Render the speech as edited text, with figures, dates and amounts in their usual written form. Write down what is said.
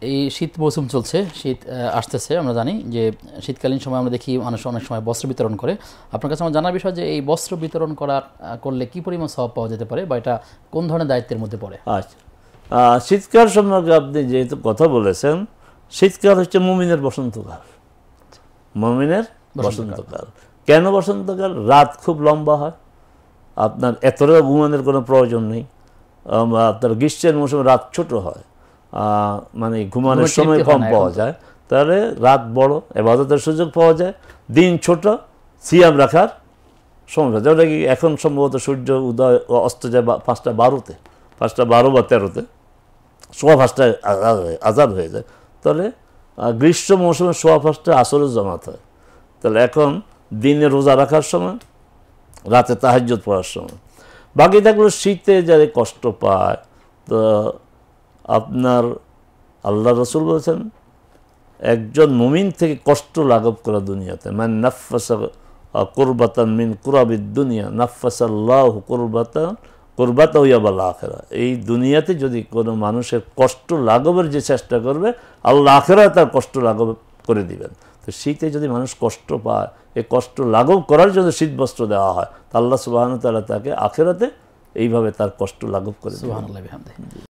এই শীত মৌসুম চলছে, শীত আসতেছে, আমরা জানি যে শীতকালীন সময় আমরা দেখি মানুষ অনেক সময় বস্ত্র বিতরণ করে। আপনার কাছে আমার জানার বিষয় যে এই বস্ত্র বিতরণ করলে কি পরিমাণ সওয়াব পাওয়া যেতে পারে, বা এটা কোন ধরনের দায়িত্বের মধ্যে পড়ে? আচ্ছা, শীতকাল সম্পর্কে আপনি যেহেতু কথা বলেছেন, শীতকাল হচ্ছে মুমিনের বসন্তকাল। মুমিনের বসন্তকাল। কেন বসন্তকাল? রাত খুব লম্বা হয়, আপনার এতটা ঘুমানোর কোনো প্রয়োজন নেই। আপনার গ্রীষ্মের মৌসুমে রাত ছোট হয়, মানে ঘুমানোর সময় কম পাওয়া যায়, তাহলে রাত বড়, ইবাদতের সুযোগ পাওয়া যায়। দিন ছোট, সিয়াম রাখার সময় পাওয়া যায়। যেটা কি এখন সম্ভবত সূর্য উদয় অস্ত যায় 5টা 12-তে, 5টা 12 বা 13-তে, সোয়া 5টায় আজাদ হয়ে যায়। তাহলে গ্রীষ্ম মৌসুমে সোয়া 5টায় আসরের জামাত হয়। তাহলে এখন দিনে রোজা রাখার সময়, রাতে তাহাজ্জুদ পড়ার সময়। বাকি থাকলে শীতে যারা কষ্ট পায়, তো আপনার আল্লাহ রসুল বলেছেন একজন মুমিন থেকে কষ্ট লাঘব করা দুনিয়াতে, মানে নাফাসা কুরবাতান মিন কুরাবিদ দুনিয়া নাফাসাল্লাহু কুরবাতা ইয়াবাল আখিরা। এই দুনিয়াতে যদি কোনো মানুষের কষ্ট লাঘবের যে চেষ্টা করবে, আল্লাহ আখিরাতে তার কষ্ট লাঘব করে দিবেন। তো শীতে যদি মানুষ কষ্ট পায়, এই কষ্ট লাঘব করার জন্য শীত বস্ত্র দেওয়া হয়, তা আল্লাহ সুবহানাহু ওয়া তাআলা তাকে আখিরাতে এইভাবে তার কষ্ট লাঘব করে দিবেন। সুবহানাল্লাহ বিহামদিহি।